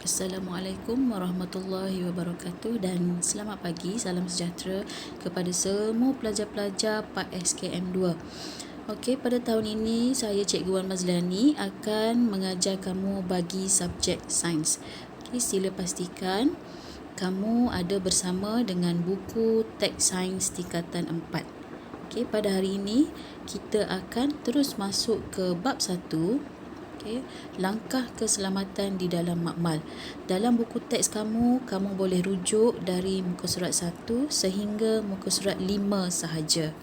Assalamualaikum warahmatullahi wabarakatuh dan selamat pagi, salam sejahtera kepada semua pelajar-pelajar Part SKM2. Okey, pada tahun ini saya Cikgu Wan Mazlani akan mengajar kamu bagi subjek sains. Okey, sila pastikan kamu ada bersama dengan buku teks sains tingkatan 4. Okey, pada hari ini kita akan terus masuk ke bab 1. Okay. Langkah keselamatan di dalam makmal. Dalam buku teks kamu boleh rujuk dari muka surat 1 sehingga muka surat 5 sahaja.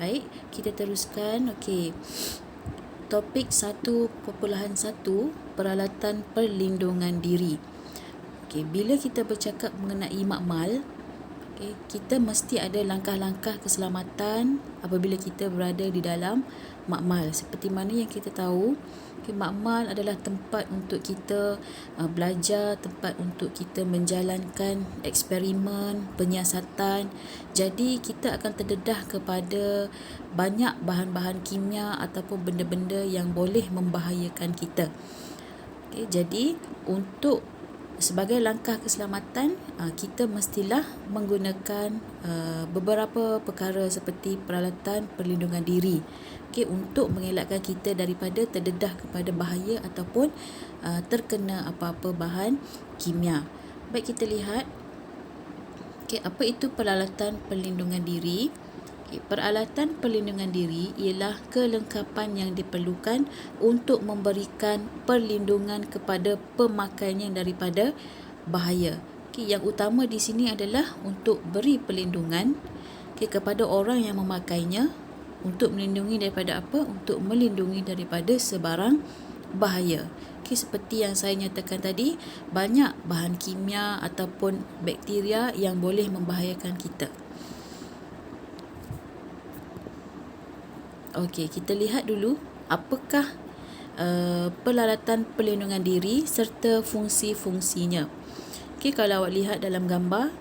Baik, kita teruskan. Okey. Topik 1.1, peralatan perlindungan diri. Okey, bila kita bercakap mengenai makmal, okay, kita mesti ada langkah-langkah keselamatan apabila kita berada di dalam makmal. Seperti mana yang kita tahu, okay, makmal adalah tempat untuk kita belajar, tempat untuk kita menjalankan eksperimen, penyiasatan. Jadi kita akan terdedah kepada banyak bahan-bahan kimia ataupun benda-benda yang boleh membahayakan kita. Okay, jadi untuk sebagai langkah keselamatan, kita mestilah menggunakan beberapa perkara seperti peralatan perlindungan diri, okay, untuk mengelakkan kita daripada terdedah kepada bahaya ataupun terkena apa-apa bahan kimia. Baik, kita lihat, okay, apa itu peralatan perlindungan diri. Peralatan perlindungan diri ialah kelengkapan yang diperlukan untuk memberikan perlindungan kepada pemakainya daripada bahaya. Yang utama di sini adalah untuk beri perlindungan kepada orang yang memakainya, untuk melindungi daripada apa? Untuk melindungi daripada sebarang bahaya. Seperti yang saya nyatakan tadi, banyak bahan kimia ataupun bakteria yang boleh membahayakan kita. Okey, kita lihat dulu apakah peralatan perlindungan diri serta fungsi-fungsinya. Okey, kalau awak lihat dalam gambar,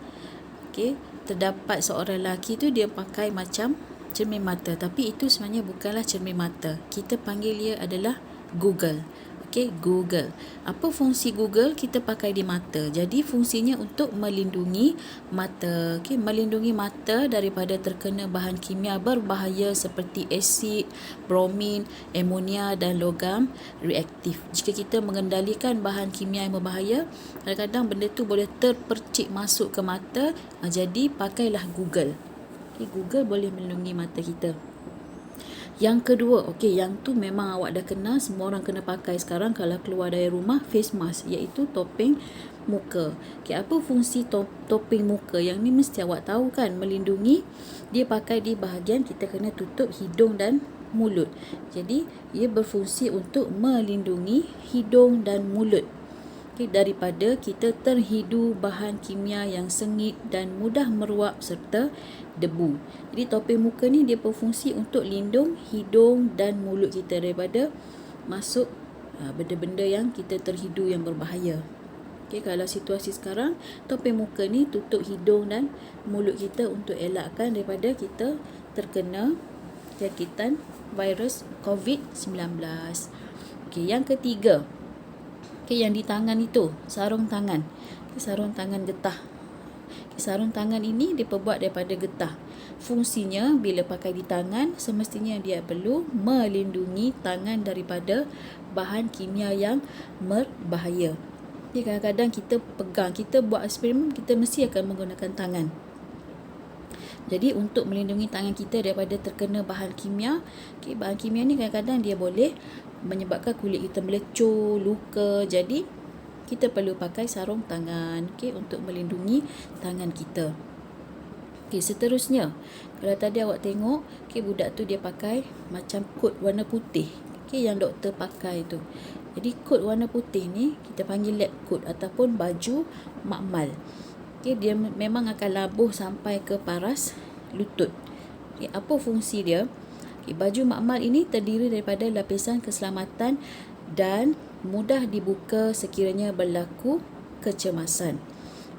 okey, terdapat seorang lelaki tu dia pakai macam cermin mata, tapi itu sebenarnya bukanlah cermin mata. Kita panggil dia adalah Google. Okey, Google. Apa fungsi Google? Kita pakai di mata. Jadi fungsinya untuk melindungi mata. Okey, melindungi mata daripada terkena bahan kimia berbahaya seperti asid, bromin, amonia dan logam reaktif. Jika kita mengendalikan bahan kimia yang berbahaya, kadang-kadang benda tu boleh terpercik masuk ke mata. Jadi pakailah Google. Okey, Google boleh melindungi mata kita. Yang kedua, okey, yang tu memang awak dah kenal, semua orang kena pakai sekarang kalau keluar dari rumah, face mask, iaitu topeng muka. Okey, apa fungsi topeng muka? Yang ni mesti awak tahu kan, melindungi. Dia pakai di bahagian kita kena tutup hidung dan mulut. Jadi, ia berfungsi untuk melindungi hidung dan mulut, okay, daripada kita terhidu bahan kimia yang sengit dan mudah meruap serta debu. Jadi topeng muka ni dia berfungsi untuk lindung hidung dan mulut kita daripada masuk benda-benda yang kita terhidu yang berbahaya. Okay, kalau situasi sekarang, topeng muka ni tutup hidung dan mulut kita untuk elakkan daripada kita terkena jangkitan virus COVID-19. Okay, yang ketiga, okay, yang di tangan itu, sarung tangan. Okay, sarung tangan getah. Okay, sarung tangan ini diperbuat daripada getah. Fungsinya bila pakai di tangan, semestinya dia perlu melindungi tangan daripada bahan kimia yang berbahaya. Okay, kadang-kadang kita pegang, kita buat eksperimen, kita mesti akan menggunakan tangan. Jadi untuk melindungi tangan kita daripada terkena bahan kimia, okay, bahan kimia ni kadang-kadang dia boleh menyebabkan kulit kita melecur, luka. Jadi kita perlu pakai sarung tangan, okay, untuk melindungi tangan kita. Okay, seterusnya, kalau tadi awak tengok, okay, budak tu dia pakai macam kot warna putih, okay, yang doktor pakai tu. Jadi kot warna putih ni kita panggil lab coat ataupun baju makmal. Okay, dia memang akan labuh sampai ke paras lutut. Okay, apa fungsi dia? Okay, baju makmal ini terdiri daripada lapisan keselamatan dan mudah dibuka sekiranya berlaku kecemasan.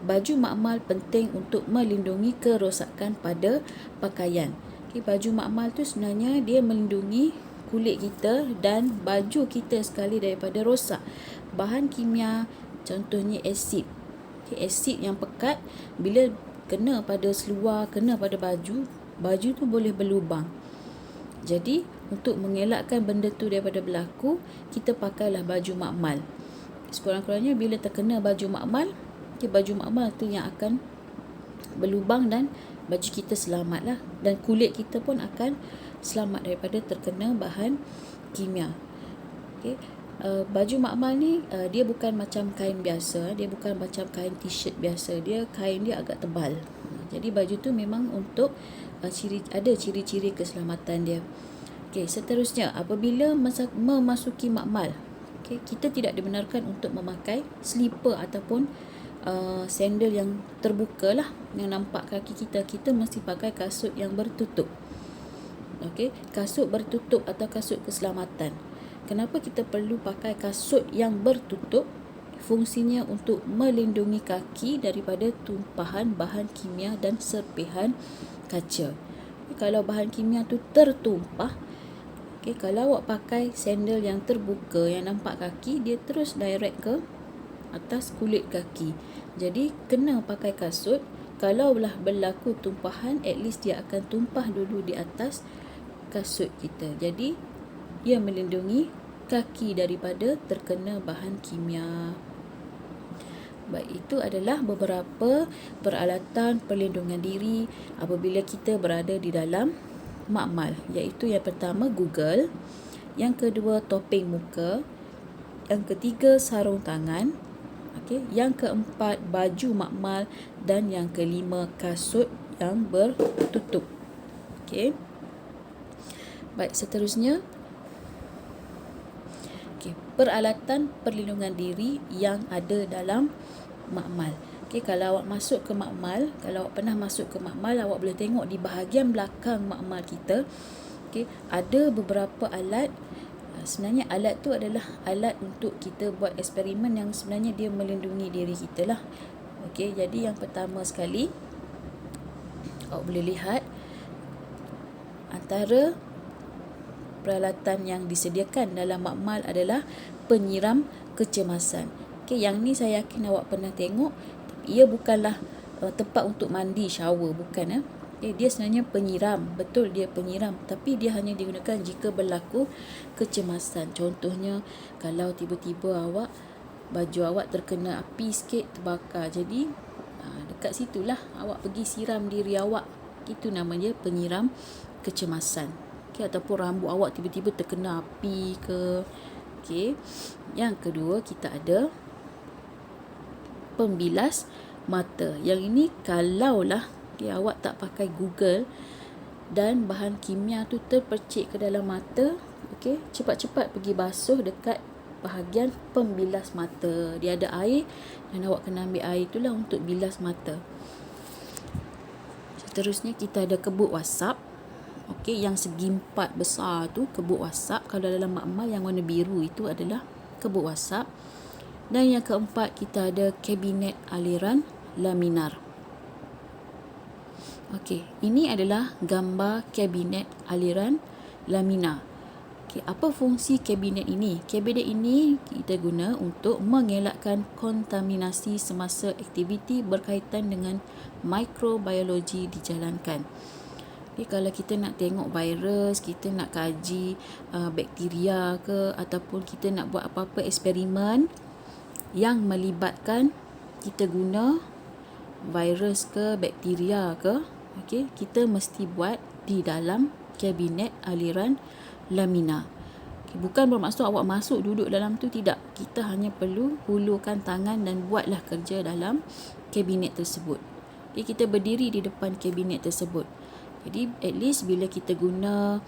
Baju makmal penting untuk melindungi kerosakan pada pakaian. Okay, baju makmal tu sebenarnya dia melindungi kulit kita dan baju kita sekali daripada rosak. Bahan kimia Contohnya asid. Okay, asid yang pekat bila kena pada seluar, kena pada baju, baju tu boleh berlubang. Jadi untuk mengelakkan benda tu daripada berlaku, kita pakailah baju makmal. Sekurang-kurangnya bila terkena baju makmal, baju makmal tu yang akan berlubang dan baju kita selamat lah. Dan kulit kita pun akan selamat daripada terkena bahan kimia. Okay. Baju makmal ni dia bukan macam kain biasa, dia bukan macam kain t-shirt biasa, dia kain dia agak tebal. Jadi baju tu memang untuk ada ciri-ciri keselamatan dia. Okay, seterusnya apabila memasuki makmal, okay, kita tidak dibenarkan untuk memakai slipper ataupun sandal yang terbuka lah, yang nampak kaki kita. Kita mesti pakai kasut yang bertutup. Okay, kasut bertutup atau kasut keselamatan. Kenapa kita perlu pakai kasut yang bertutup? Fungsinya untuk melindungi kaki daripada tumpahan bahan kimia dan serpihan kaca. Kalau bahan kimia tu tertumpah, okay, kalau awak pakai sandal yang terbuka yang nampak kaki, dia terus direct ke atas kulit kaki. Jadi kena pakai kasut. Kalaulah berlaku tumpahan, at least dia akan tumpah dulu di atas kasut kita. Jadi ia melindungi kaki daripada terkena bahan kimia. Baik, itu adalah beberapa peralatan perlindungan diri apabila kita berada di dalam makmal, iaitu yang pertama Google, yang kedua topeng muka, yang ketiga sarung tangan, okay, yang keempat baju makmal, dan yang kelima kasut yang bertutup. Okay. Baik, seterusnya peralatan perlindungan diri yang ada dalam makmal. Okay, kalau awak masuk ke makmal, kalau awak pernah masuk ke makmal, awak boleh tengok di bahagian belakang makmal kita, okay, ada beberapa alat. Sebenarnya alat tu adalah alat untuk kita buat eksperimen yang sebenarnya dia melindungi diri kita lah. Okay, jadi yang pertama sekali, awak boleh lihat antara peralatan yang disediakan dalam makmal adalah penyiram kecemasan. Okay, yang ni saya yakin awak pernah tengok. Ia bukanlah tempat untuk mandi, shower, bukan. Dia sebenarnya penyiram. Betul, dia penyiram, tapi dia hanya digunakan jika berlaku kecemasan. Contohnya kalau tiba-tiba baju awak terkena api sikit, terbakar. Jadi dekat situlah awak pergi siram diri awak. Itu namanya penyiram kecemasan. Okay, ataupun rambut awak tiba-tiba terkena api ke. Okay. Yang kedua, kita ada pembilas mata. Yang ini kalaulah awak tak pakai Google dan bahan kimia tu terpercik ke dalam mata, okay, cepat-cepat pergi basuh dekat bahagian pembilas mata. Dia ada air dan awak kena ambil air itulah untuk bilas mata. Seterusnya kita ada kebut wasap. Okay, yang segi empat besar tu kebut wasap. Kalau dalam makmal yang warna biru itu adalah kebut wasap. Dan yang keempat kita ada kabinet aliran laminar. Okey, ini adalah gambar kabinet aliran laminar. Okey, apa fungsi kabinet ini? Kabinet ini kita guna untuk mengelakkan kontaminasi semasa aktiviti berkaitan dengan mikrobiologi dijalankan. Okay, kalau kita nak tengok virus, kita nak kaji bakteria ke, ataupun kita nak buat apa-apa eksperimen yang melibatkan kita guna virus ke, bakteria ke, okay, kita mesti buat di dalam kabinet aliran laminar. Okay, bukan bermaksud awak masuk duduk dalam tu, tidak. Kita hanya perlu hulurkan tangan dan buatlah kerja dalam kabinet tersebut. Okay, kita berdiri di depan kabinet tersebut. Jadi at least bila kita guna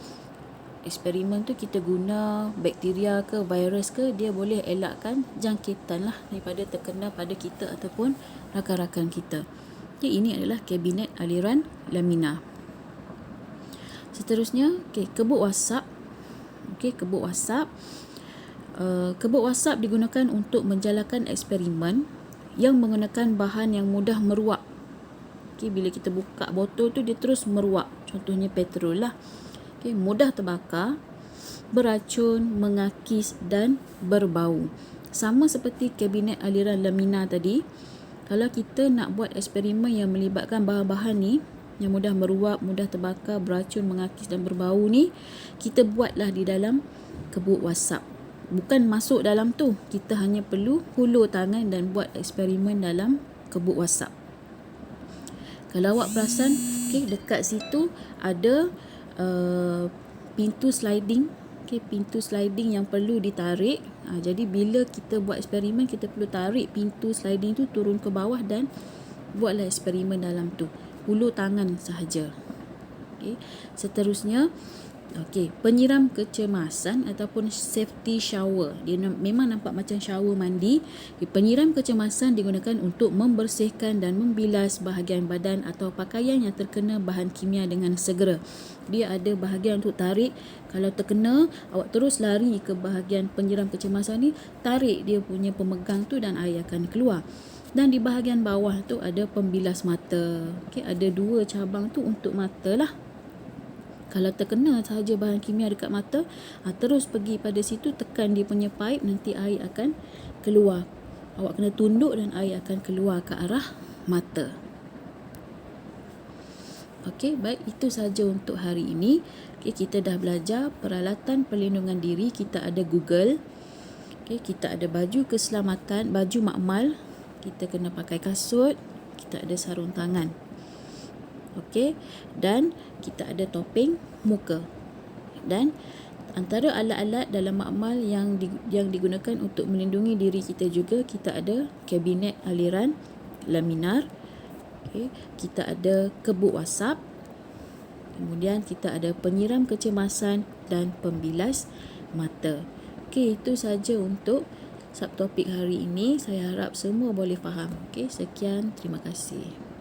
eksperimen tu, kita guna bakteria ke, virus ke, dia boleh elakkan jangkitan lah daripada terkena pada kita ataupun rakan-rakan kita. Okay, ini adalah kabinet aliran laminar. Seterusnya, okay, kebut wasap. Okay, kebut wasap. Kebut wasap digunakan untuk menjalankan eksperimen yang menggunakan bahan yang mudah meruap. Okay, bila kita buka botol tu, dia terus meruap. Contohnya petrol lah. Okay, mudah terbakar, beracun, mengakis dan berbau. Sama seperti kabinet aliran laminar tadi, kalau kita nak buat eksperimen yang melibatkan bahan-bahan ni yang mudah meruap, mudah terbakar, beracun, mengakis dan berbau ni, kita buatlah di dalam kebut wasap. Bukan masuk dalam tu, kita hanya perlu hulur tangan dan buat eksperimen dalam kebut wasap. Kalau awak perasan, dekat situ ada pintu sliding, pintu sliding yang perlu ditarik. Jadi bila kita buat eksperimen, kita perlu tarik pintu sliding tu turun ke bawah dan buatlah eksperimen dalam tu. Hulur tangan sahaja. Seterusnya, penyiram kecemasan ataupun safety shower. Dia memang nampak macam shower mandi. Penyiram kecemasan digunakan untuk membersihkan dan membilas bahagian badan atau pakaian yang terkena bahan kimia dengan segera. Dia ada bahagian untuk tarik. Kalau terkena, awak terus lari ke bahagian penyiram kecemasan ni, tarik dia punya pemegang tu dan air akan keluar. Dan di bahagian bawah tu ada pembilas mata. Ada 2 cabang tu untuk mata lah. Kalau terkena sahaja bahan kimia dekat mata, terus pergi pada situ, tekan dia punya pipe, nanti air akan keluar. Awak kena tunduk dan air akan keluar ke arah mata. Baik, itu sahaja untuk hari ini. Kita dah belajar peralatan perlindungan diri. Kita ada Google. Kita ada baju keselamatan, baju makmal. Kita kena pakai kasut. Kita ada sarung tangan. Dan kita ada topeng muka. Dan antara alat-alat dalam makmal yang digunakan untuk melindungi diri kita juga, kita ada kabinet aliran laminar. Kita ada kebut wasap. Kemudian kita ada penyiram kecemasan dan pembilas mata. Itu saja untuk subtopik hari ini. Saya harap semua boleh faham. Sekian, terima kasih.